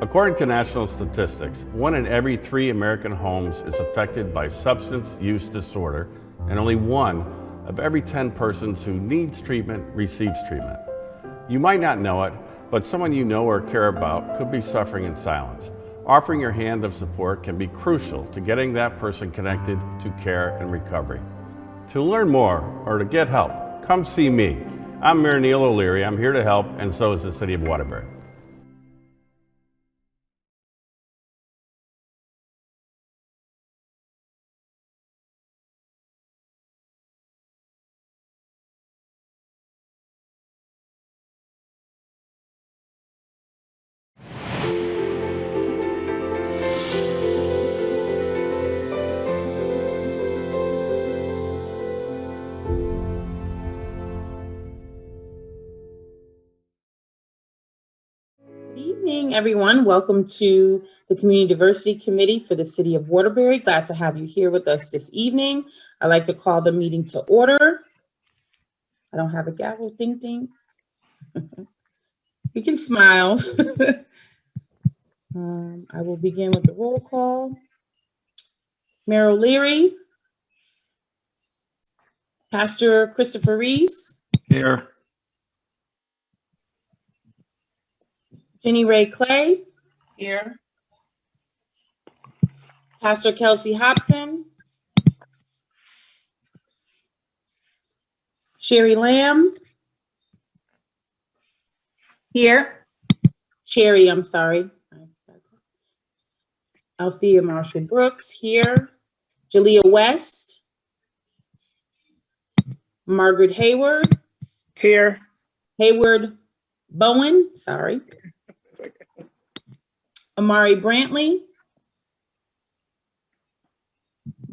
According to national statistics, 1 in every 3 American homes is affected by substance use disorder, and only 1 of every 10 persons who needs treatment receives treatment. You might not know it, but someone you know or care about could be suffering in silence. Offering your hand of support can be crucial to getting that person connected to care and recovery. To learn more or to get help, come see me. I'm Mayor Neil O'Leary. I'm here to help, and so is the City of Waterbury. Good evening, everyone. Welcome to the Community Diversity Committee for the City of Waterbury. Glad to have you here with us this evening. I'd like to call the meeting to order. I don't have a gavel, ding, ding. You can smile. I will begin with the roll call. Mayor O'Leary. Pastor Christopher Reese. Here. Jenny Ray Clay. Here. Pastor Kelsey Hobson. Sherry Lamb. Here. Sherry, I'm sorry. Althea Marshall Brooks here. Jalea West. Margaret Hayward. Here. Hayward Bowen, sorry. Amari Brantley.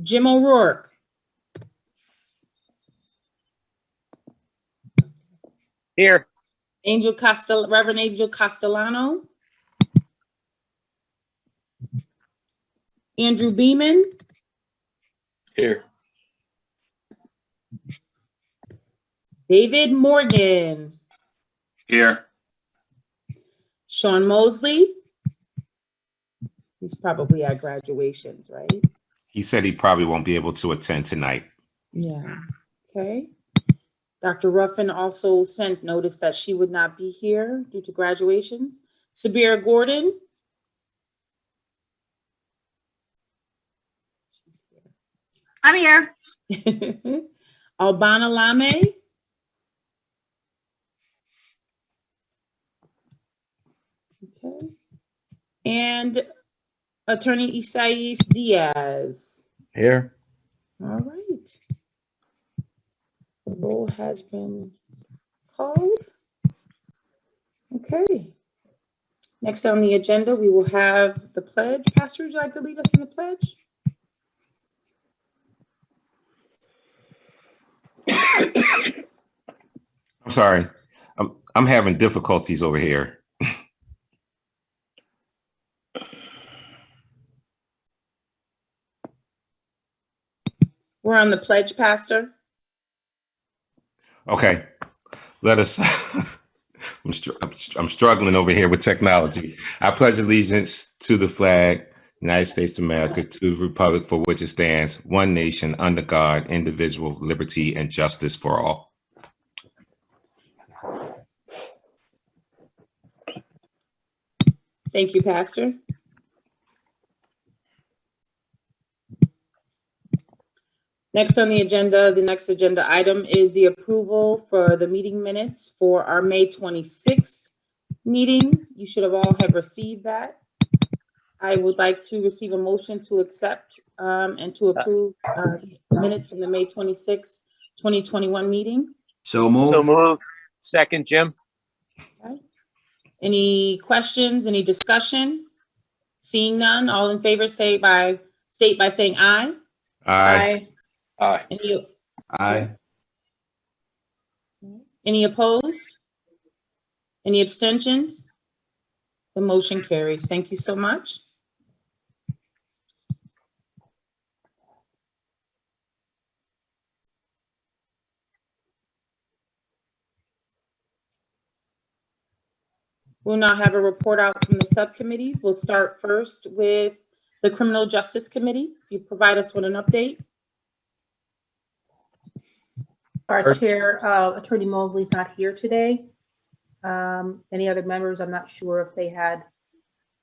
Jim O'Rourke. Here. Reverend Angel Castellano. Andrew Beeman. Here. David Morgan. Here. Sean Mosley. He's probably at graduations, right? He said he probably won't be able to attend tonight. Yeah, okay. Dr. Ruffin also sent notice that she would not be here due to graduations. Sabira Gordon. I'm here. Albana Lame. Okay. And Attorney Isaias Diaz. Here. All right. The roll has been called. Okay. Next on the agenda, we will have the pledge. Pastor, would you like to lead us in the pledge? I'm sorry. I'm having difficulties over here. We're on the pledge, Pastor. Okay. Let us. I'm struggling over here with technology. I pledge allegiance to the flag, United States of America, to the republic for which it stands, one nation, under God, indivisible, liberty, and justice for all. Thank you, Pastor. Next on the agenda, the next agenda item is the approval for the meeting minutes for our May 26th meeting. You should have all have received that. I would like to receive a motion to accept and to approve minutes from the May 26th, 2021 meeting. So moved. So moved. Second, Jim. Okay. Any questions, any discussion? Seeing none, all in favor state by saying aye. Aye. Aye. Aye. Any opposed? Any abstentions? The motion carries. Thank you so much. We'll now have a report out from the subcommittees. We'll start first with the Criminal Justice Committee. If you provide us with an update. Our chair, Attorney Mosley's not here today. Any other members, I'm not sure if they had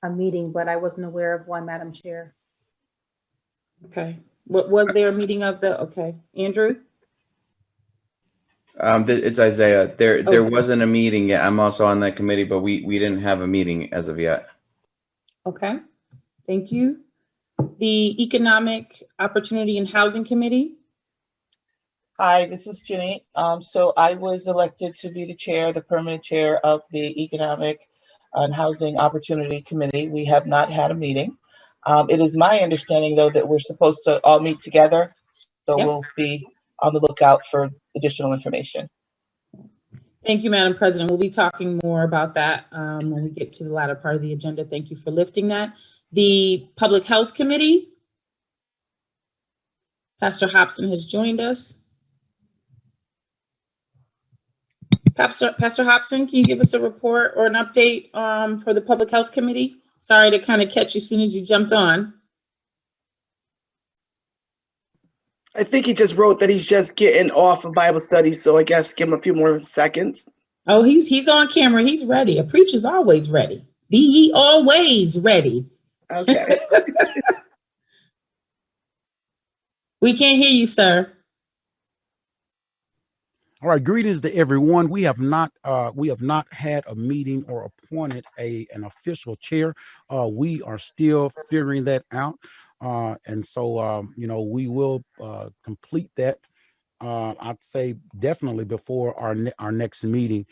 a meeting, but I wasn't aware of one, Madam Chair. Okay. What was there a meeting of the, okay, Andrew? It's Isaiah. There Okay. wasn't a meeting yet. I'm also on that committee, but we didn't have a meeting as of yet. Okay, thank you. The Economic Opportunity and Housing Committee. Hi, this is Jenny. So I was elected to be the chair, the permanent chair of the Economic and Housing Opportunity Committee. We have not had a meeting. It is my understanding, though, that we're supposed to all meet together. So Yep. we'll be on the lookout for additional information. Thank you, Madam President. We'll be talking more about that when we get to the latter part of the agenda. Thank you for lifting that. The Public Health Committee. Pastor Hobson has joined us. Pastor Hobson, can you give us a report or an update for the Public Health Committee? Sorry to kind of catch you as soon as you jumped on. I think he just wrote that he's just getting off of Bible study, so I guess give him a few more seconds. Oh, he's on camera. He's ready. A preacher's always ready. Be ye always ready. Okay. We can't hear you, sir. All right, greetings to everyone. We have not had a meeting or appointed an official chair. We are still figuring that out. And so, we will complete that, I'd say definitely before our next meeting,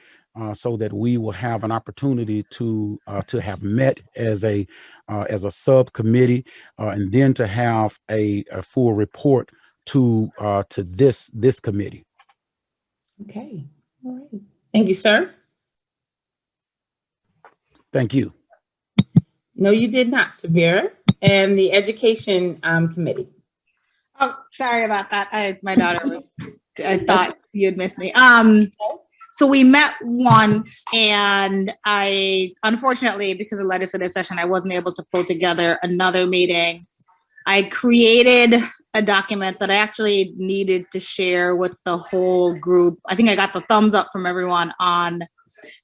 so that we will have an opportunity to have met as a subcommittee, and then to have a full report to this committee. Okay. All right. Thank you, sir. Thank you. No, you did not, Sabira. And the Education Committee. Oh, sorry about that. My daughter was, I thought you had missed me. So we met once, and I, unfortunately, because of legislative session, I wasn't able to pull together another meeting. I created a document that I actually needed to share with the whole group. I think I got the thumbs up from everyone on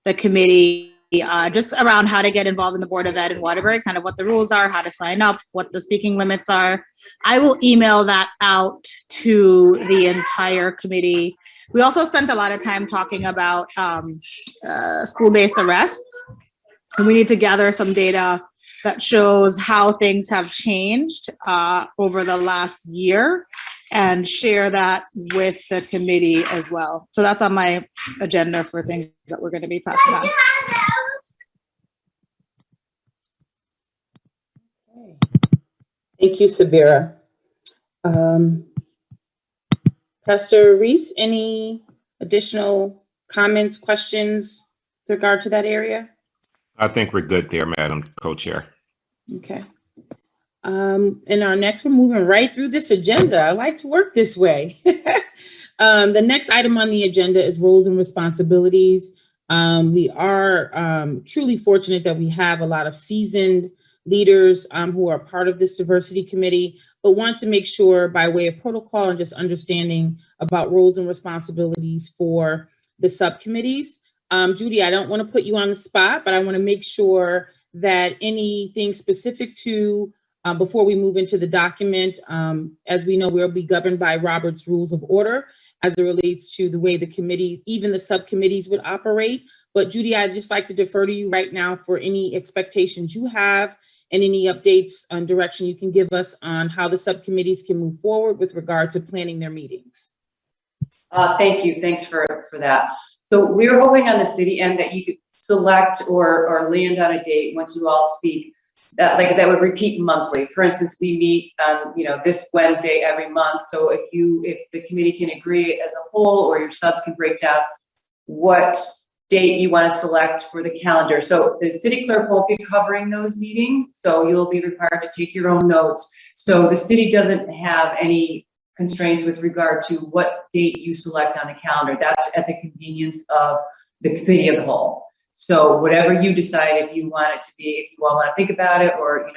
the committee, just around how to get involved in the Board of Ed in Waterbury, kind of what the rules are, how to sign up, what the speaking limits are. I will email that out to the entire committee. We also spent a lot of time talking about school-based arrests, and we need to gather some data that shows how things have changed over the last year and share that with the committee as well. So that's on my agenda for things that we're going to be passing on. Okay. Thank you, Sabira. Pastor Reese, any additional comments, questions with regard to that area? I think we're good there, Madam Co-Chair. Okay. And our next, we're moving right through this agenda. I like to work this way. The next item on the agenda is roles and responsibilities. We are truly fortunate that we have a lot of seasoned leaders who are part of this diversity committee, but want to make sure by way of protocol and just understanding about roles and responsibilities for the subcommittees. Judy, I don't want to put you on the spot, but I want to make sure that anything specific to, before we move into the document, as we know, we'll be governed by Robert's Rules of Order as it relates to the way the committee, even the subcommittees would operate. But Judy, I'd just like to defer to you right now for any expectations you have and any updates on direction you can give us on how the subcommittees can move forward with regard to planning their meetings. Thank you. Thanks for that. So we're hoping on the city end that you could select or land on a date once you all speak that would repeat monthly. For instance, we meet on this Wednesday every month. So if the committee can agree as a whole, or your subs can break down what date you want to select for the calendar. So the city clerk won't be covering those meetings, so you'll be required to take your own notes. So the city doesn't have any constraints with regard to what date you select on the calendar. That's at the convenience of the committee of the whole. So whatever you decide, if you want it to be, if you all want to think about it, or,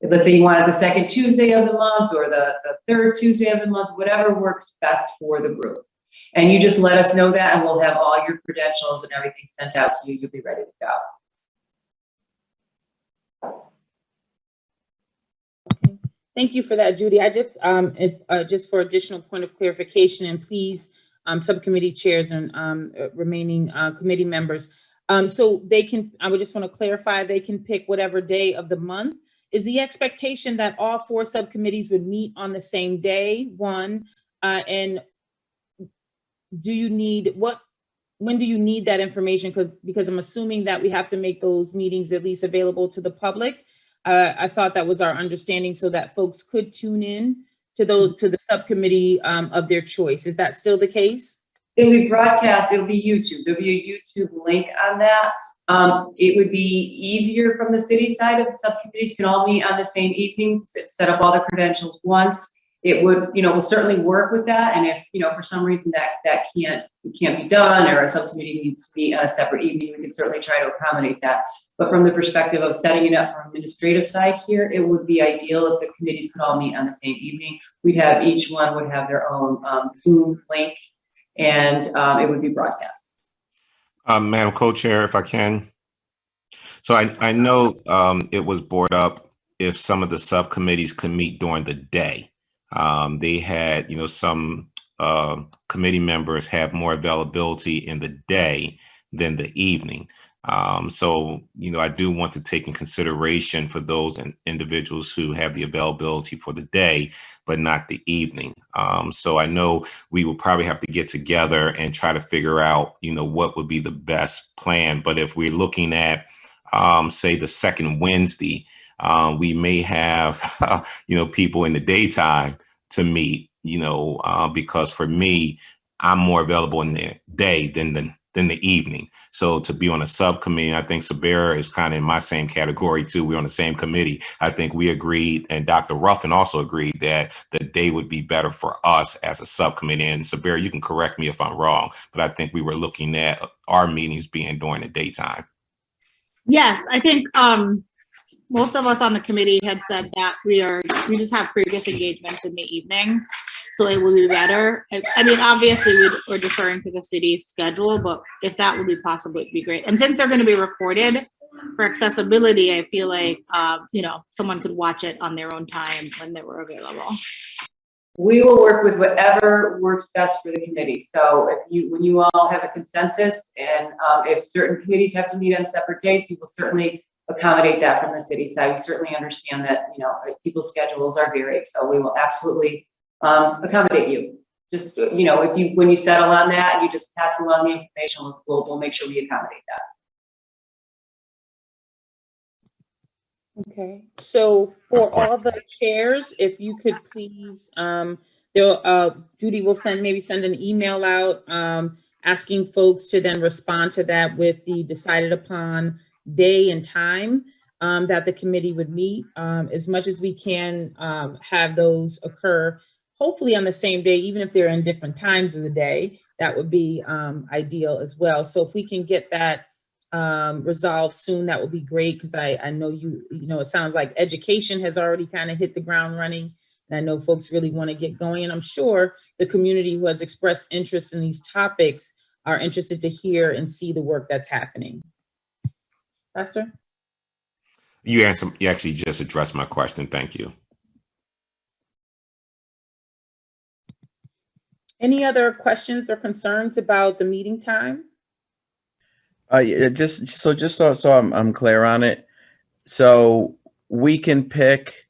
let's say you want it the second Tuesday of the month or the third Tuesday of the month, whatever works best for the group. And you just let us know that, and we'll have all your credentials and everything sent out to you. You'll be ready to go. Thank you for that, Judy. I just, just for additional point of clarification, and please, subcommittee chairs and remaining committee members. So they can, I would just want to clarify, they can pick whatever day of the month. Is the expectation that all 4 subcommittees would meet on the same day, one? And do you need, when do you need that information? Because I'm assuming that we have to make those meetings at least available to the public. I thought that was our understanding, so that folks could tune in to the subcommittee of their choice. Is that still the case? It'll be broadcast. It'll be YouTube. There'll be a YouTube link on that. It would be easier from the city side if the subcommittees can all meet on the same evening, set up all the credentials once. It would, we'll certainly work with that. And if, for some reason that can't be done, or a subcommittee needs to be on a separate evening, we can certainly try to accommodate that. But from the perspective of setting it up from administrative side here, it would be ideal if the committees could all meet on the same evening. Each one would have their own Zoom link, and it would be broadcast. Madam Co-Chair, if I can. So I know it was brought up if some of the subcommittees could meet during the day. They had, some committee members have more availability in the day than the evening. So, I do want to take in consideration for those individuals who have the availability for the day, but not the evening. So I know we will probably have to get together and try to figure out, what would be the best plan. But if we're looking at, say, the second Wednesday, we may have, people in the daytime to meet, because for me, I'm more available in the day than the evening. So to be on a subcommittee, I think Sabera is kind of in my same category too. We're on the same committee. I think we agreed, and Dr. Ruffin also agreed, that the day would be better for us as a subcommittee. And Sabera, you can correct me if I'm wrong, but I think we were looking at our meetings being during the daytime. Yes, I think most of us on the committee had said that we just have previous engagements in the evening, so it will be better. I mean, obviously we're deferring to the city's schedule, but if that would be possible, it'd be great. And since they're going to be recorded for accessibility, I feel like someone could watch it on their own time when they were available. We will work with whatever works best for the committee. So when you all have a consensus, and if certain committees have to meet on separate dates, we will certainly accommodate that from the city side. We certainly understand that, people's schedules are varied, so we will absolutely accommodate you. Just, when you settle on that and you just pass along the information, we'll make sure we accommodate that. Okay, so for all the chairs, if you could please, Judy will send an email out asking folks to then respond to that with the decided upon day and time that the committee would meet. As much as we can have those occur, hopefully on the same day, even if they're in different times of the day, that would be ideal as well. So if we can get that resolved soon, that would be great, because I know it sounds like education has already kind of hit the ground running, and I know folks really want to get going, and I'm sure the community who has expressed interest in these topics are interested to hear and see the work that's happening. Pastor? You actually just addressed my question. Thank you. Any other questions or concerns about the meeting time? Yeah, just so I'm clear on it. So we can pick,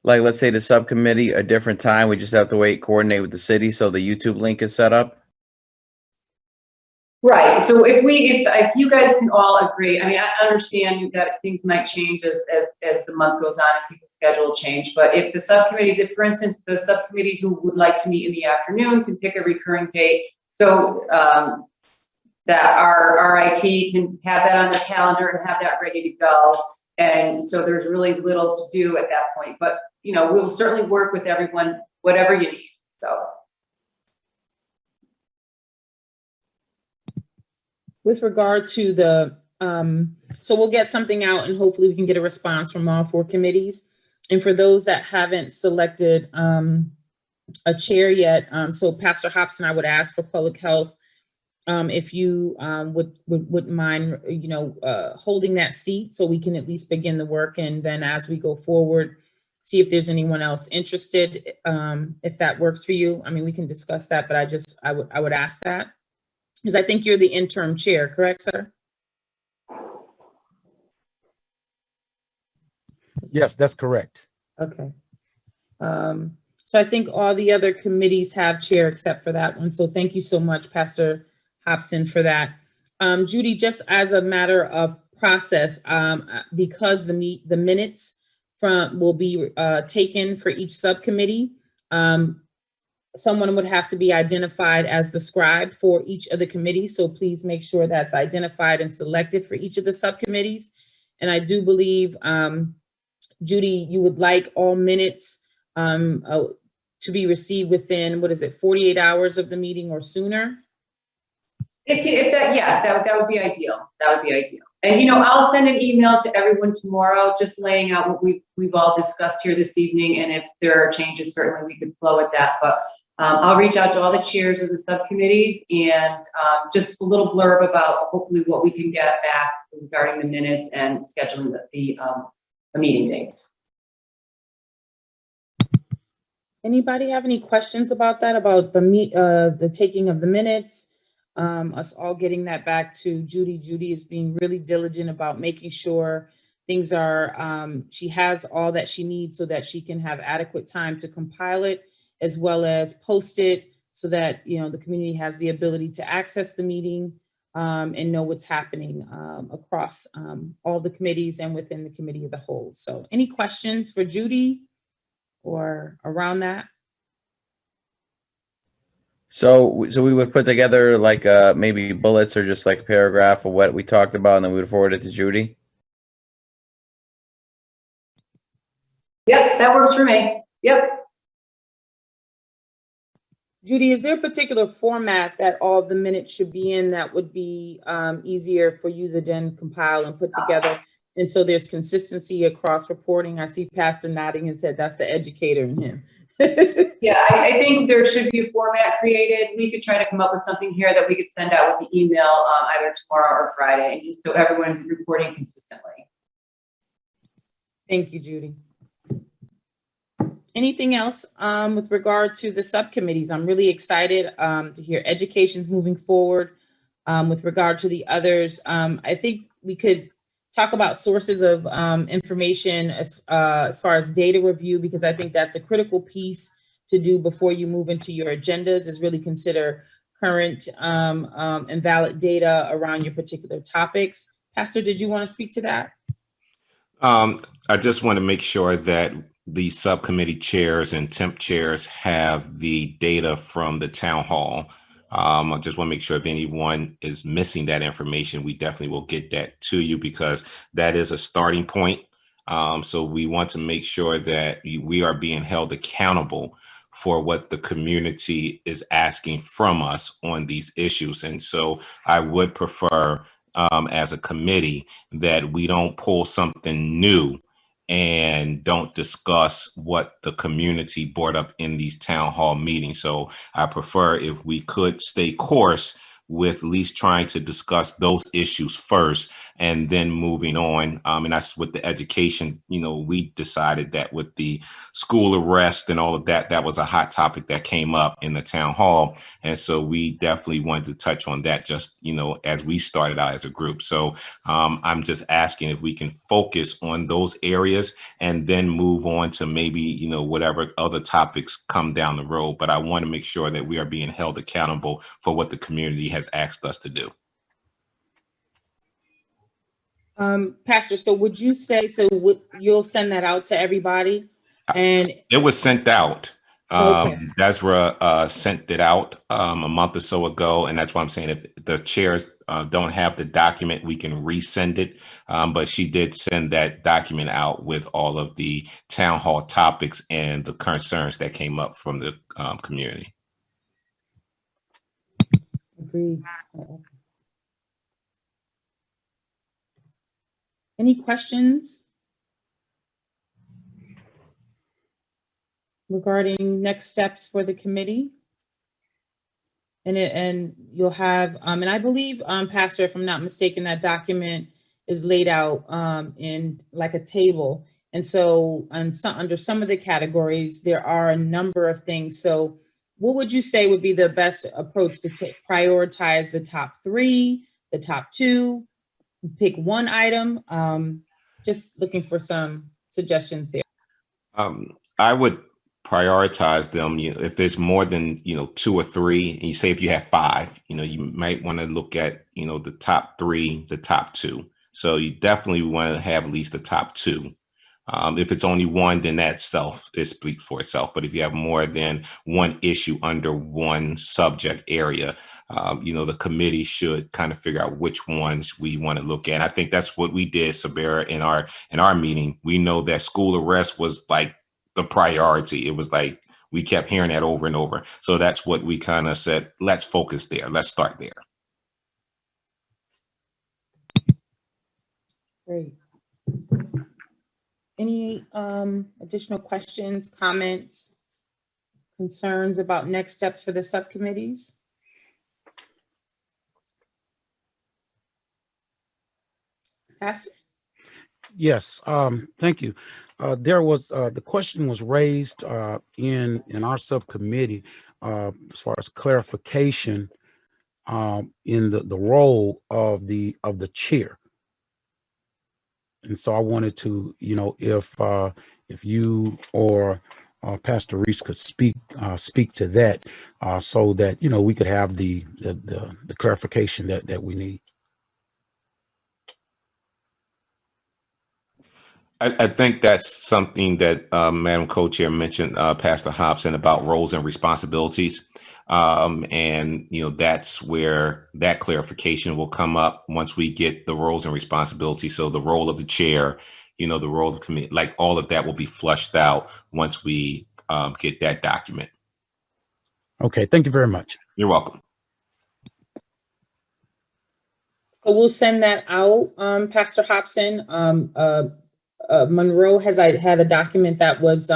like, let's say the subcommittee a different time. We just have to coordinate with the city so the YouTube link is set up. Right. So if you guys can all agree, I mean, I understand that things might change as the month goes on and people's schedule change. But if the subcommittees, for instance, the subcommittees who would like to meet in the afternoon can pick a recurring date, so that our IT can have that on their calendar and have that ready to go. And so there's really little to do at that point. But we'll certainly work with everyone, whatever you need. So. with regard to the, so we'll get something out and hopefully we can get a response from all 4 committees. And for those that haven't selected a chair yet, so Pastor Hobson, I would ask for public health, if you wouldn't mind, holding that seat so we can at least begin the work. And then as we go forward, see if there's anyone else interested, if that works for you. I mean, we can discuss that, but I would ask that. Because I think you're the interim chair, correct, sir? Yes, that's correct. Okay. So I think all the other committees have chair except for that one. So thank you so much, Pastor Hobson, for that. Judy, just as a matter of process, because the minutes will be taken for each subcommittee, someone would have to be identified as the scribe for each of the committees. So please make sure that's identified and selected for each of the subcommittees. And I do believe, Judy, you would like all minutes to be received within, 48 hours of the meeting or sooner? If that would be ideal. That would be ideal. And, I'll send an email to everyone tomorrow, just laying out what we've all discussed here this evening. And if there are changes, certainly we could flow with that. But I'll reach out to all the chairs of the subcommittees and just a little blurb about hopefully what we can get back regarding the minutes and scheduling the meeting dates. Anybody have any questions about that, about the taking of the minutes? Us all getting that back to Judy. Judy is being really diligent about making sure things are, she has all that she needs so that she can have adequate time to compile it, as well as post it so that, the community has the ability to access the meeting and know what's happening across all the committees and within the committee of the whole. So any questions for Judy or around that? So we would put together like maybe bullets or just like a paragraph of what we talked about, and then we would forward it to Judy. Yep, that works for me. Yep. Judy, is there a particular format that all the minutes should be in that would be easier for you to then compile and put together? And so there's consistency across reporting. I see Pastor nodding and said that's the educator in him. Yeah, I think there should be a format created. We could try to come up with something here that we could send out with the email either tomorrow or Friday, just so everyone's reporting consistently. Thank you, Judy. Anything else with regard to the subcommittees? I'm really excited to hear education's moving forward. With regard to the others, I think we could talk about sources of information as far as data review, because I think that's a critical piece to do before you move into your agendas, is really consider current and valid data around your particular topics. Pastor, did you want to speak to that? I just want to make sure that the subcommittee chairs and temp chairs have the data from the town hall. I just want to make sure if anyone is missing that information, we definitely will get that to you, because that is a starting point. So we want to make sure that we are being held accountable for what the community is asking from us on these issues. And so I would prefer, as a committee, that we don't pull something new and don't discuss what the community brought up in these town hall meetings. So I prefer if we could stay course with at least trying to discuss those issues first and then moving on. And that's with the education, we decided that with the school arrest and all of that, that was a hot topic that came up in the town hall. And so we definitely wanted to touch on that just, as we started out as a group. So I'm just asking if we can focus on those areas and then move on to maybe, whatever other topics come down the road. But I want to make sure that we are being held accountable for what the community has asked us to do. Pastor, so would you say, you'll send that out to everybody? And it was sent out. Okay. Desra sent it out a month or so ago. And that's why I'm saying if the chairs don't have the document, we can resend it. But she did send that document out with all of the town hall topics and the concerns that came up from the community. Agreed. Any questions regarding next steps for the committee? And you'll have, and I believe, Pastor, if I'm not mistaken, that document is laid out in like a table. And so under some of the categories, there are a number of things. So what would you say would be the best approach to prioritize the top 3, the top 2, pick one item? Just looking for some suggestions there. I would prioritize them. You know, if there's more than 2 or 3, and you say if you have 5, you might want to look at the top 3, the top 2. So you definitely want to have at least the top 2. If it's only 1, then that it speaks for itself. But if you have more than one issue under one subject area, the committee should kind of figure out which ones we want to look at. I think that's what we did, Sabera, in our meeting. We know that school arrest was like the priority. It was like we kept hearing that over and over. So that's what we kind of said, let's focus there. Let's start there. Great. Any additional questions, comments, concerns about next steps for the subcommittees? Pastor? Yes, thank you. There was the question was raised in our subcommittee as far as clarification in the role of the chair. And so I wanted to, if you or Pastor Reese could speak to that, so that we could have the clarification that we need. I think that's something that Madam Co-Chair mentioned, Pastor Hobson, about roles and responsibilities. And that's where that clarification will come up once we get the roles and responsibilities. So the role of the chair, the role of the committee, like all of that will be flushed out once we get that document. Okay, thank you very much. You're welcome. So we'll send that out, Pastor Hobson. Monroe had a document that was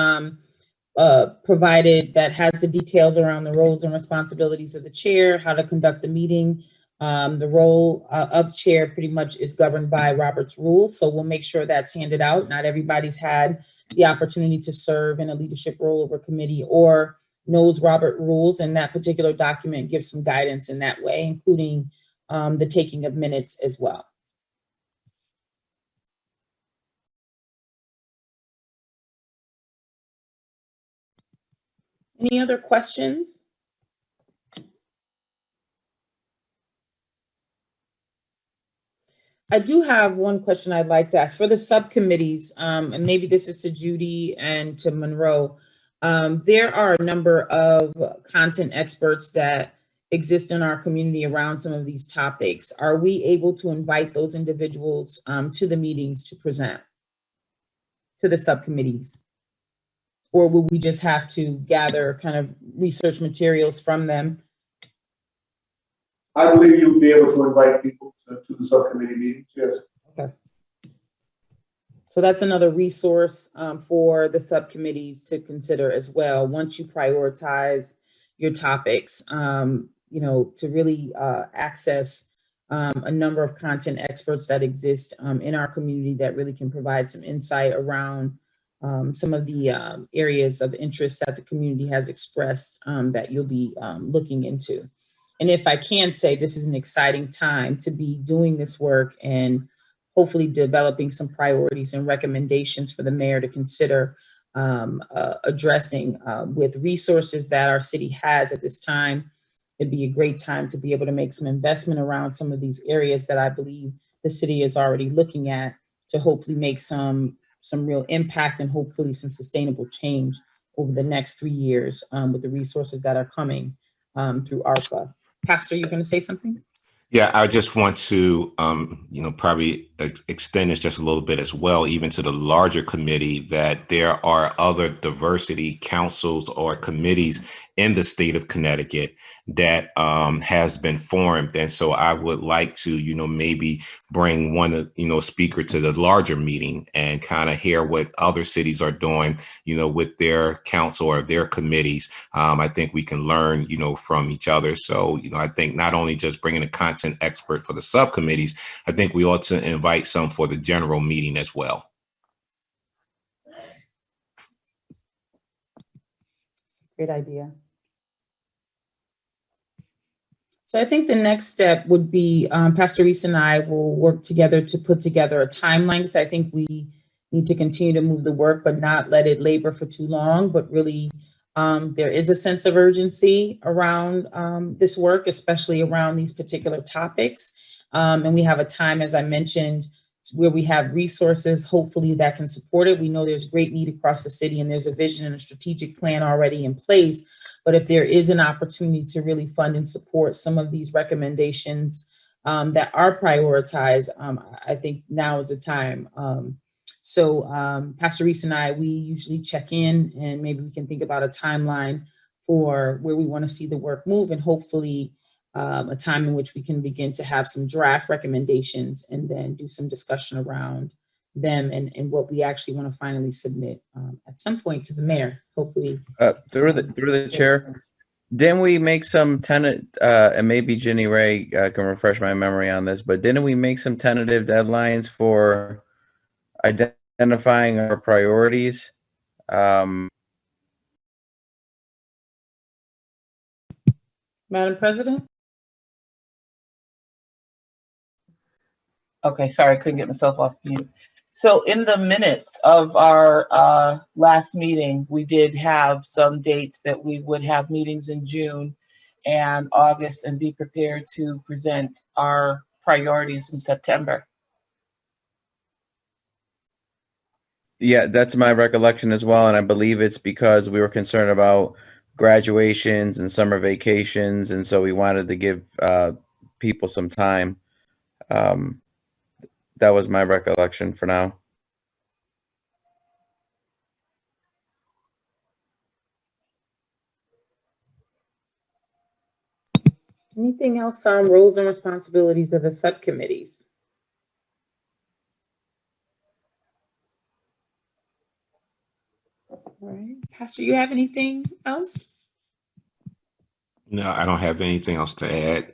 provided that has the details around the roles and responsibilities of the chair, how to conduct the meeting. The role of chair pretty much is governed by Robert's rules. So we'll make sure that's handed out. Not everybody's had the opportunity to serve in a leadership role over committee or knows Robert rules, and that particular document gives some guidance in that way, including the taking of minutes as well. Any other questions? I do have one question I'd like to ask for the subcommittees, and maybe this is to Judy and to Monroe. There are a number of content experts that exist in our community around some of these topics. Are we able to invite those individuals to the meetings to present to the subcommittees? Or will we just have to gather kind of research materials from them? I believe you'll be able to invite people to the subcommittee meetings, yes. Okay. So that's another resource for the subcommittees to consider as well. Once you prioritize your topics, to really access a number of content experts that exist in our community that really can provide some insight around some of the areas of interest that the community has expressed that you'll be looking into. And if I can say, this is an exciting time to be doing this work and hopefully developing some priorities and recommendations for the mayor to consider addressing with resources that our city has at this time. It'd be a great time to be able to make some investment around some of these areas that I believe the city is already looking at to hopefully make some real impact and hopefully some sustainable change over the next 3 years with the resources that are coming through ARPA. Pastor, you're going to say something? Yeah, I just want to, probably extend this just a little bit as well, even to the larger committee, that there are other diversity councils or committees in the state of Connecticut that has been formed. And so I would like to, maybe bring one, speaker to the larger meeting and kind of hear what other cities are doing, with their council or their committees. I think we can learn, from each other. So, I think not only just bringing a content expert for the subcommittees, I think we ought to invite some for the general meeting as well. Great idea. So I think the next step would be Pastor Reese and I will work together to put together a timeline, because I think we need to continue to move the work, but not let it labor for too long. But really, there is a sense of urgency around this work, especially around these particular topics. And we have a time, as I mentioned, where we have resources, hopefully, that can support it. We know there's great need across the city, and there's a vision and a strategic plan already in place. But if there is an opportunity to really fund and support some of these recommendations that are prioritized, I think now is the time. So Pastor Reese and I, we usually check in, and maybe we can think about a timeline for where we want to see the work move, and hopefully a time in which we can begin to have some draft recommendations and then do some discussion around them and what we actually want to finally submit at some point to the mayor, hopefully. Through the chair, didn't we make some and maybe Ginny Ray can refresh my memory on this, but didn't we make some tentative deadlines for identifying our priorities? Madam President? Okay, sorry, I couldn't get myself off mute. So in the minutes of our last meeting, we did have some dates that we would have meetings in June and August, and be prepared to present our priorities in September. Yeah, that's my recollection as well. And I believe it's because we were concerned about graduations and summer vacations. And so we wanted to give people some time. That was my recollection for now. Anything else on roles and responsibilities of the subcommittees? All right, Pastor, you have anything else? No, I don't have anything else to add.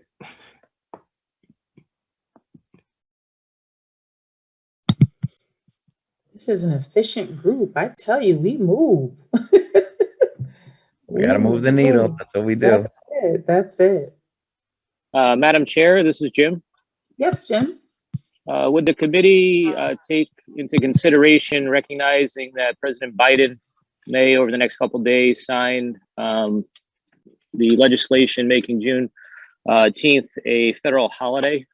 This is an efficient group. I tell you, we move. We got to move the needle. That's what we do. That's it. That's it. Madam Chair, this is Jim. Yes, Jim. Would the committee take into consideration recognizing that President Biden may, over the next couple of days, sign the legislation making June 10th a federal holiday,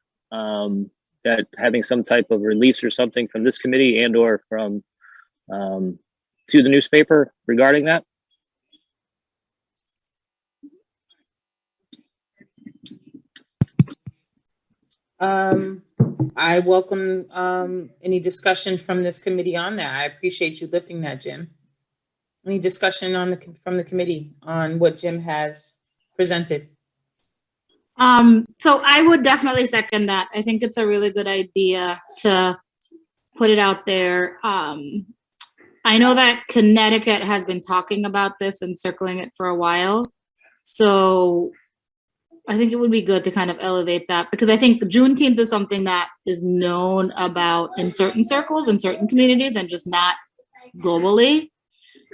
that having some type of release or something from this committee and or from to the newspaper regarding that? I welcome any discussion from this committee on that. I appreciate you lifting that, Jim. Any discussion from the committee on what Jim has presented? So I would definitely second that. I think it's a really good idea to put it out there. I know that Connecticut has been talking about this and circling it for a while. So I think it would be good to kind of elevate that, because I think Juneteenth is something that is known about in certain circles, in certain communities, and just not globally.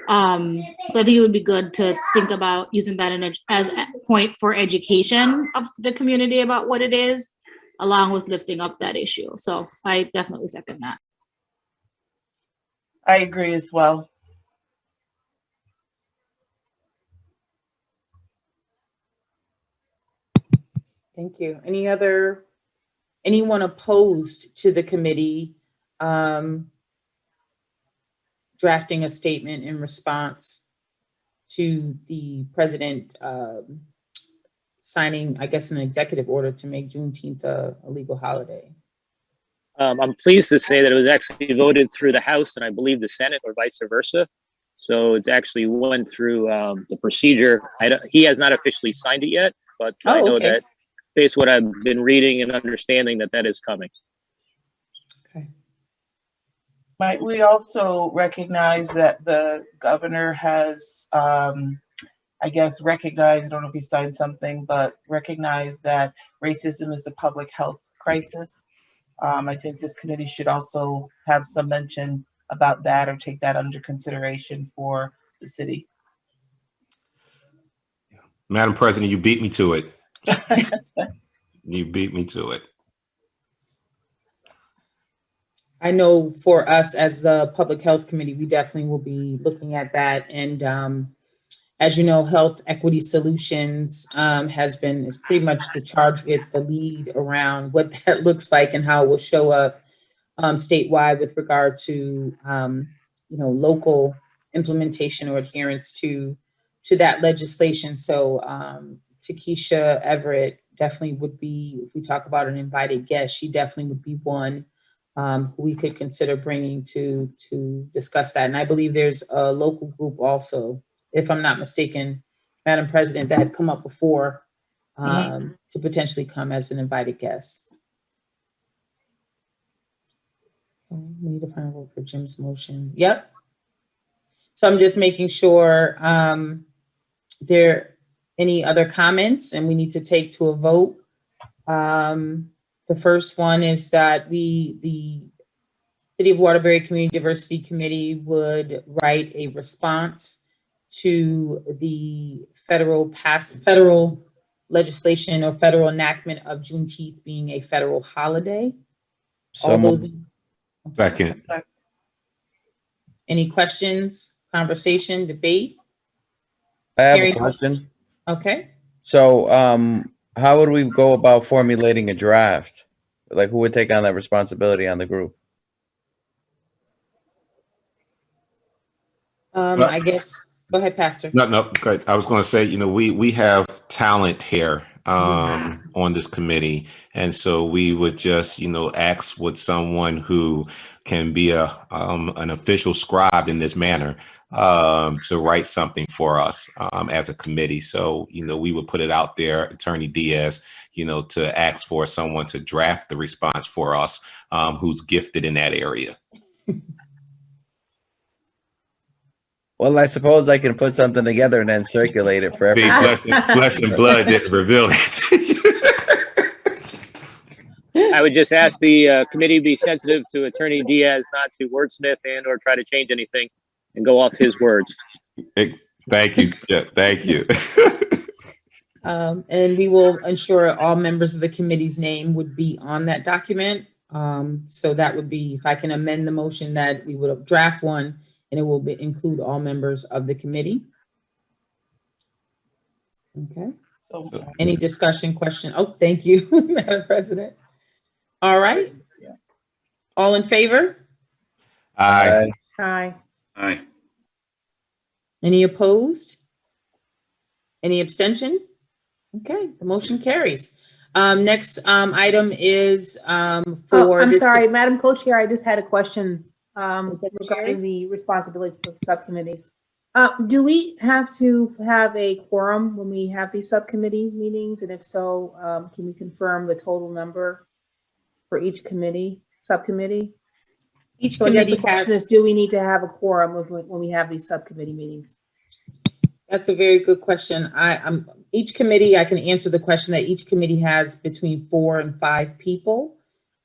So I think it would be good to think about using that as a point for education of the community about what it is, along with lifting up that issue. So I definitely second that. I agree as well. Thank you. Anyone opposed to the committee drafting a statement in response to the president signing, I guess, an executive order to make Juneteenth a legal holiday. I'm pleased to say that it was actually voted through the House and I believe the Senate or vice versa. So it's actually went through the procedure. He has not officially signed it yet, but I know okay. that based on what I've been reading and understanding that is coming. Okay. Might we also recognize that the governor has, I guess, recognized, I don't know if he signed something, but recognized that racism is a public health crisis. I think this committee should also have some mention about that or take that under consideration for the city. Madam President, you beat me to it. You beat me to it. I know for us as the Public Health Committee, we definitely will be looking at that. And as you know, Health Equity Solutions is pretty much the charge with the lead around what that looks like and how it will show up statewide with regard to local implementation or adherence to that legislation. So Takesha Everett definitely would be, if we talk about an invited guest, she definitely would be one who we could consider bringing to discuss that. And I believe there's a local group also, if I'm not mistaken, Madam President, that had come up before to potentially come as an invited guest. We need to find a vote for Jim's motion. Yep. So I'm just making sure there any other comments, and we need to take to a vote. The first one is that the City of Waterbury Community Diversity Committee would write a response to the federal legislation or federal enactment of Juneteenth being a federal holiday. So All those. Second. Any questions, conversation, debate? I have Harry? a question. Okay. So, how would we go about formulating a draft? Like, who would take on that responsibility on the group? I guess, go ahead, Pastor. No, good. I was going to say, we have talent here on this committee. And so we would just, ask with someone who can be an official scribe in this manner to write something for us as a committee. So, we would put it out there, Attorney Diaz, to ask for someone to draft the response for us who's gifted in that area. Well, I suppose I can put something together and then circulate it for everyone. Flesh and blood didn't reveal it. I would just ask the committee be sensitive to Attorney Diaz not to wordsmith and or try to change anything and go off his words. Thank you. Yeah, thank you. And we will ensure all members of the committee's name would be on that document. So that would be, if I can amend the motion, that we would draft one and it will include all members of the committee. Okay. So, Any discussion, question? Oh, thank you, Madam President. All right. All in favor? Aye. Aye. Aye. Any opposed? Any abstention? Okay, the motion carries. Next item is for I'm this. sorry, Madam Co-Chair, I just had a question that regarding the responsibilities of subcommittees. Do we have to have a quorum when we have these subcommittee meetings? And if so, can we confirm the total number for each subcommittee? Each So I guess the committee has. question is, do we need to have a quorum when we have these subcommittee meetings? That's a very good question. Each committee, I can answer the question that each committee has between 4 and 5 people.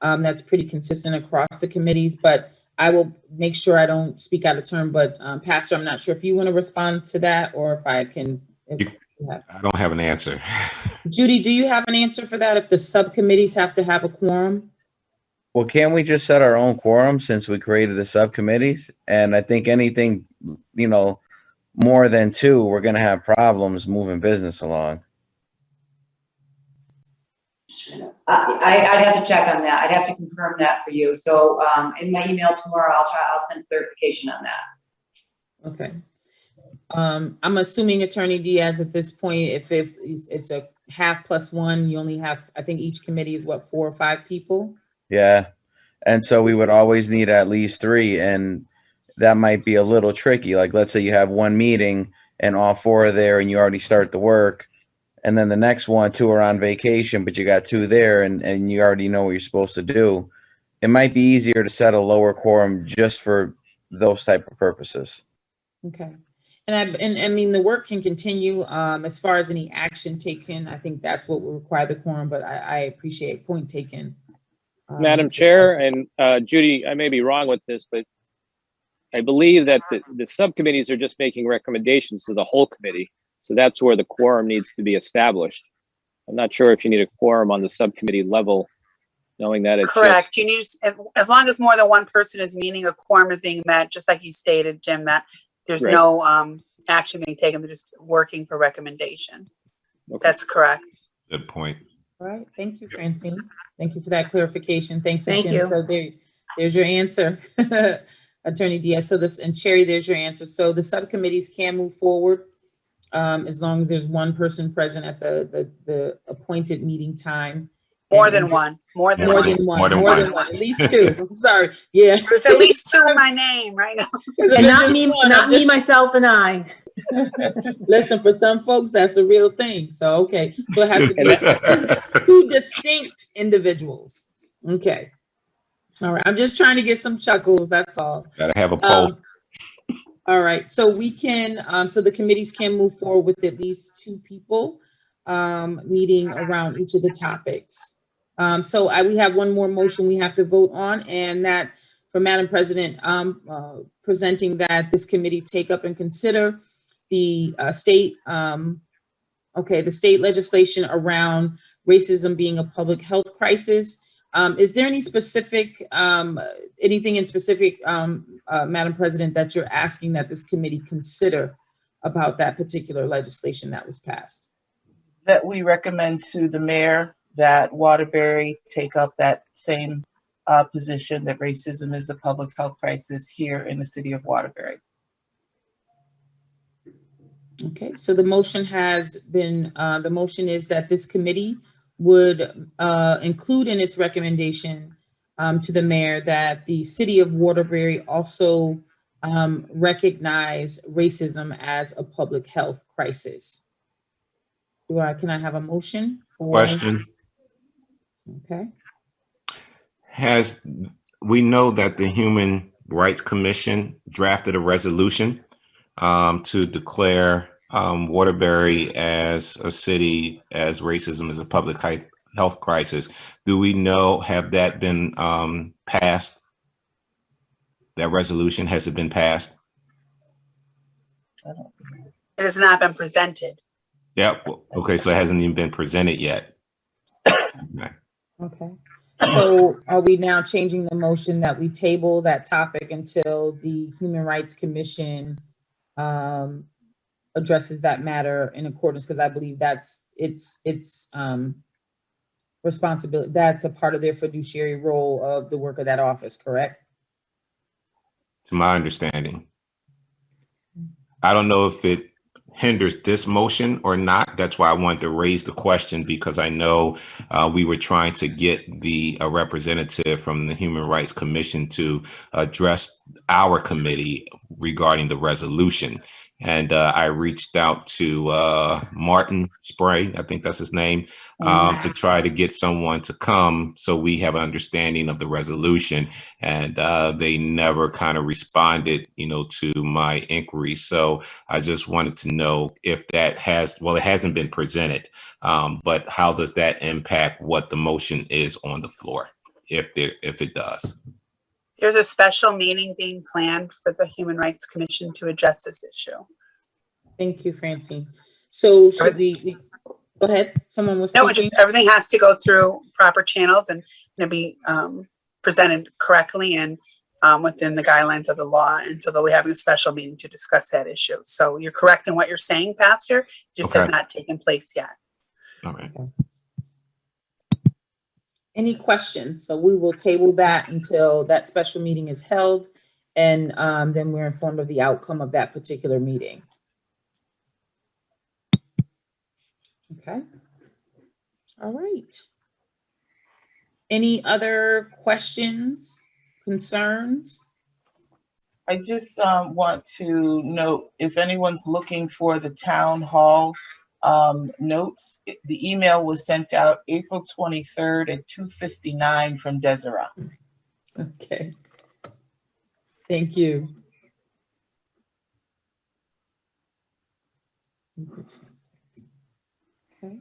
That's pretty consistent across the committees, but I will make sure I don't speak out of turn. But Pastor, I'm not sure if you want to respond to that or if I can. I don't have an answer. Judy, do you have an answer for that? If the subcommittees have to have a quorum? Well, can't we just set our own quorum since we created the subcommittees? And I think anything, more than 2, we're going to have problems moving business along. I'd have to check on that. I'd have to confirm that for you. So in my email tomorrow, I'll send clarification on that. Okay. I'm assuming Attorney Diaz at this point, if it's a half plus one, you only have, I think each committee is what, 4 or 5 people? Yeah. And so we would always need at least 3, and that might be a little tricky. Like, let's say you have one meeting and all 4 are there and you already start the work. And then the next one, 2 are on vacation, but you got 2 there and you already know what you're supposed to do. It might be easier to set a lower quorum just for those type of purposes. Okay. And I mean, the work can continue, as far as any action taken. I think that's what will require the quorum, but I appreciate point taken. Madam Chair, and Judy, I may be wrong with this, but I believe that the subcommittees are just making recommendations to the whole committee. So that's where the quorum needs to be established. I'm not sure if you need a quorum on the subcommittee level, knowing that it's Correct. You need, as long as more than one person is meeting, a quorum is being met, just like you stated, Jim, that there's Right. no action being taken. They're just working for recommendation. Okay. That's correct. Good point. All right. Thank you, Francine. Thank you for that clarification. Thank you, Thank Jim. you. So there's your answer. Attorney Diaz. So and Cherry, there's your answer. So the subcommittees can move forward as long as there's one person present at the appointed meeting time. More than one. More than one. At least 2. I'm sorry. Yeah. There's at least 2 in my name right now. And not me, myself, and I. Listen, for some folks, that's a real thing. So, okay. So it has to be 2 distinct individuals. Okay. All right. I'm just trying to get some chuckles. That's all. Gotta have a poll. All right. So we can, so the committees can move forward with at least 2 people meeting around each of the topics. So we have one more motion we have to vote on, and that for Madam President, presenting that this committee take up and consider the state legislation around racism being a public health crisis. Is there any specific, anything in specific, Madam President, that you're asking that this committee consider about that particular legislation that was passed? That we recommend to the mayor that Waterbury take up that same position, that racism is a public health crisis here in the city of Waterbury. Okay, so the motion has been, the motion is that this committee would include in its recommendation to the mayor that the city of Waterbury also recognize racism as a public health crisis. Can I have a motion? Question. Okay. We know that the Human Rights Commission drafted a resolution to declare Waterbury as a city as racism is a public health crisis. Do we know, have that been passed? That resolution, has it been passed? It has not been presented. Yep. Okay, so it hasn't even been presented yet. Okay. Okay. So are we now changing the motion that we table that topic until the Human Rights Commission addresses that matter in accordance? Because I believe that's its responsibility. That's a part of their fiduciary role of the work of that office, correct? To my understanding. I don't know if it hinders this motion or not. That's why I wanted to raise the question, because I know we were trying to get a representative from the Human Rights Commission to address our committee regarding the resolution. And I reached out to Martin Spray, I think that's his name, to try to get someone to come so we have an understanding of the resolution. And they never kind of responded, to my inquiry. So I just wanted to know if that it hasn't been presented, but how does that impact what the motion is on the floor, if it does? There's a special meeting being planned for the Human Rights Commission to address this issue. Thank you, Francine. So should we go ahead? Someone was speaking. No, just everything has to go through proper channels and be presented correctly and within the guidelines of the law. And so they'll be having a special meeting to discuss that issue. So you're correct in what you're saying, Pastor. It just has not taken place yet. All right. Any questions? So we will table that until that special meeting is held, and then we're informed of the outcome of that particular meeting. Okay. All right. Any other questions, concerns? I just want to note, if anyone's looking for the town hall notes, the email was sent out April 23rd at 2:59 from Deseret. Okay. Thank you. Okay.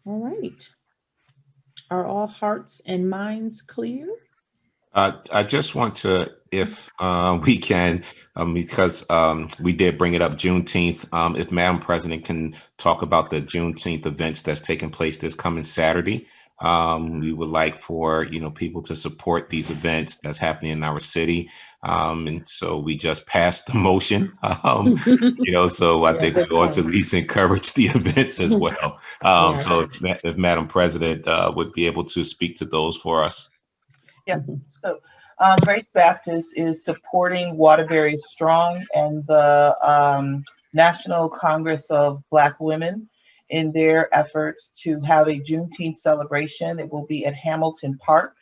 All right. Are all hearts and minds clear? I just want to, if we can, because we did bring it up, Juneteenth, if Madam President can talk about the Juneteenth events that's taking place this coming Saturday. We would like for, people to support these events that's happening in our city. And so we just passed the motion, so I think we ought to at least encourage the events as well. So if Madam President would be able to speak to those for us. Yeah, so Grace Baptist is supporting Waterbury Strong and the National Congress of Black Women in their efforts to have a Juneteenth celebration. It will be at Hamilton Park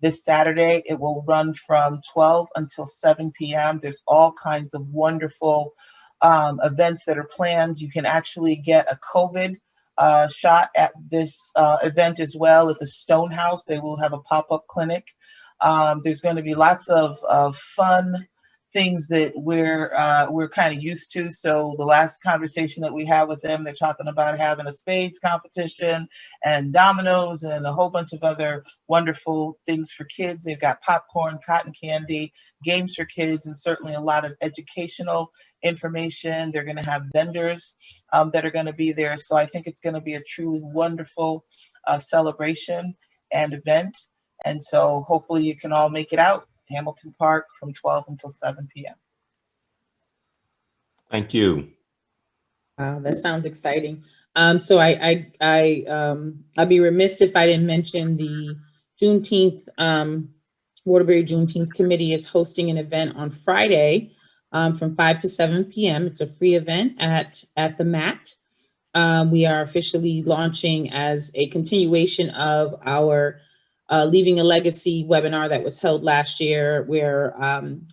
this Saturday. It will run from 12 until 7 p.m. There's all kinds of wonderful events that are planned. You can actually get a COVID shot at this event as well. At the Stonehouse, they will have a pop-up clinic. There's going to be lots of fun things that we're kind of used to. So the last conversation that we had with them, they're talking about having a spades competition and dominoes and a whole bunch of other wonderful things for kids. They've got popcorn, cotton candy, games for kids, and certainly a lot of educational information. They're going to have vendors that are going to be there. So I think it's going to be a truly wonderful celebration and event. And so hopefully you can all make it out, Hamilton Park, from 12 until 7 p.m. Thank you. Wow, that sounds exciting. So I'd be remiss if I didn't mention the Juneteenth, Waterbury Juneteenth Committee is hosting an event on Friday from 5 to 7 p.m. It's a free event at the MAT. We are officially launching as a continuation of our Leaving a Legacy webinar that was held last year, where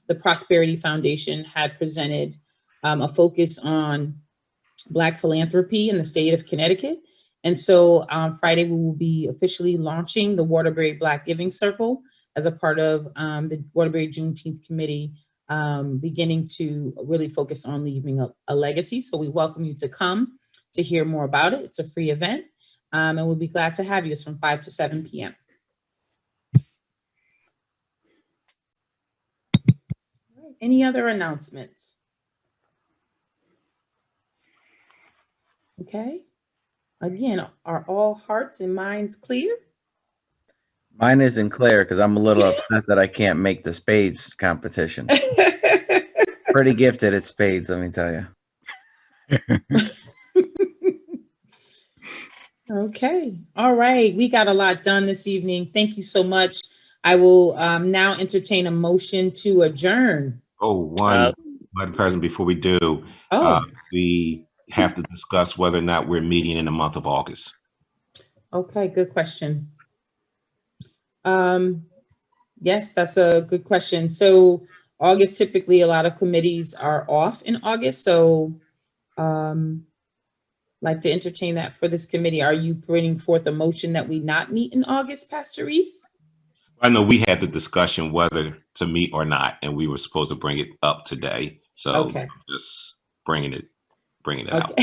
the Prosperity Foundation had presented a focus on Black philanthropy in the state of Connecticut. And so on Friday, we will be officially launching the Waterbury Black Giving Circle as a part of the Waterbury Juneteenth Committee, beginning to really focus on leaving a legacy. So we welcome you to come to hear more about it. It's a free event, and we'll be glad to have you. It's from 5 to 7 p.m. Any other announcements? Okay. Again, are all hearts and minds clear? Mine isn't clear because I'm a little upset that I can't make the spades competition. Pretty gifted at spades, let me tell you. Okay. All right. We got a lot done this evening. Thank you so much. I will now entertain a motion to adjourn. Madam President, before we do, we have to discuss whether or not we're meeting in the month of August. Okay, good question. Yes, that's a good question. So August, typically a lot of committees are off in August. So like to entertain that for this committee. Are you bringing forth a motion that we not meet in August, Pastor Reese? I know we had the discussion whether to meet or not, and we were supposed to bring it up today. So just bringing it out.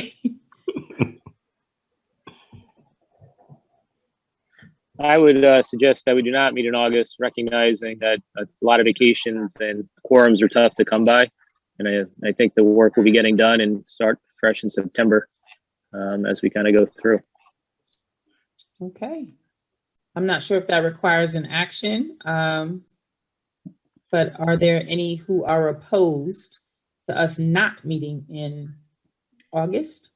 I would suggest that we do not meet in August, recognizing that a lot of vacations and quorums are tough to come by. And I think the work will be getting done and start fresh in September as we kind of go through. Okay. I'm not sure if that requires an action, but are there any who are opposed to us not meeting in August?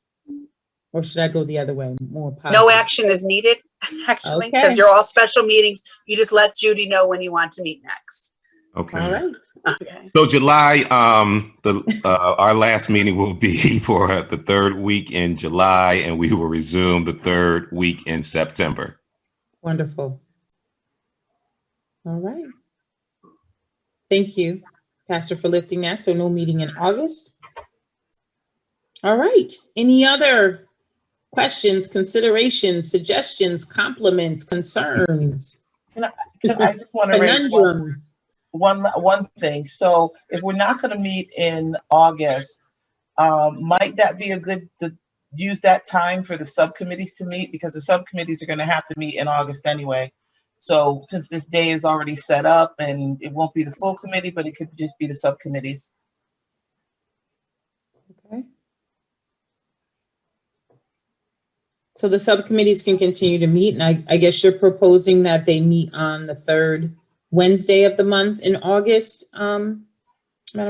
Or should I go the other way? More positive? No action is needed, actually, because you're all special meetings. You just let Judy know when you want to meet next. Okay. All right. Okay. So July, our last meeting will be for the third week in July, and we will resume the third week in September. Wonderful. All right. Thank you, Pastor, for lifting that. So no meeting in August. All right. Any other questions, considerations, suggestions, compliments, concerns, I just want to raise conundrums? one thing. So if we're not going to meet in August, might that be a good to use that time for the subcommittees to meet, because the subcommittees are going to have to meet in August anyway. So since this day is already set up, and it won't be the full committee, but it could just be the subcommittees. Okay. So the subcommittees can continue to meet, and I guess you're proposing that they meet on the third Wednesday of the month in August, Madam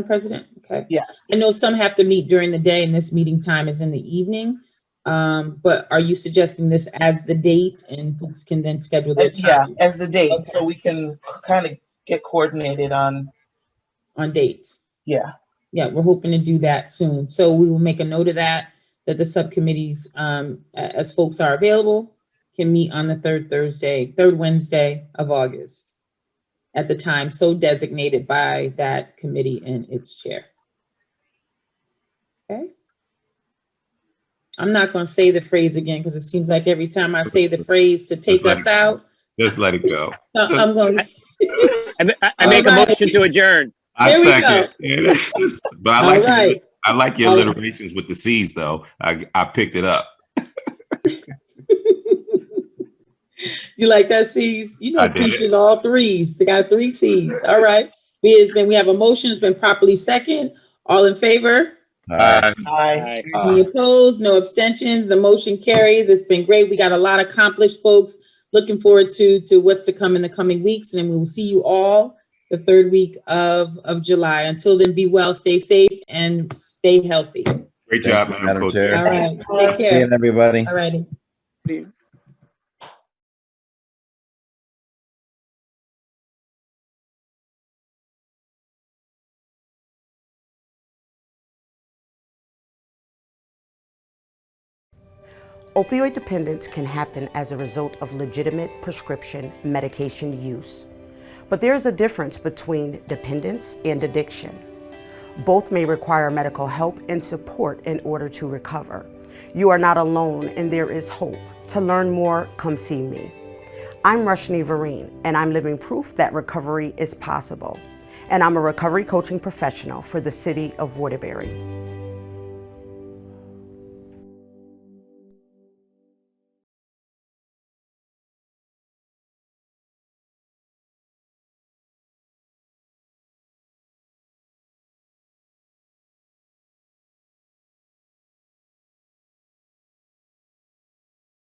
President? Okay. Yes. I know some have to meet during the day, and this meeting time is in the evening. But are you suggesting this as the date, and folks can then schedule their time? Yeah, as the date, Okay. so we can kind of get coordinated on dates. Yeah. Yeah, we're hoping to do that soon. So we will make a note of that the subcommittees, as folks are available, can meet on the third Wednesday of August at the time so designated by that committee and its chair. Okay. I'm not going to say the phrase again, because it seems like every time I say the phrase to take us out, Just let it go. I'm going to. I make a motion to adjourn. I Here we second. But I like your alliterations with the C's, though. I picked it up. You like that C's? You know, I did. preachers all threes. They got 3 C's. All right. We have a motion. It's been properly second. All in favor? Aye. Any opposed? No abstentions. The motion carries. It's been great. We got a lot accomplished, folks. Looking forward to what's to come in the coming weeks, and then we will see you all the third week of July. Until then, be well, stay safe, and stay healthy. Great job, Madam Co-Chair. All right. Take care. See you, everybody. All righty. Opioid dependence can happen as a result of legitimate prescription medication use. But there is a difference between dependence and addiction. Both may require medical help and support in order to recover. You are not alone, and there is hope. To learn more, come see me. I'm Rushni Vereen, and I'm living proof that recovery is possible. And I'm a recovery coaching professional for the city of Waterbury.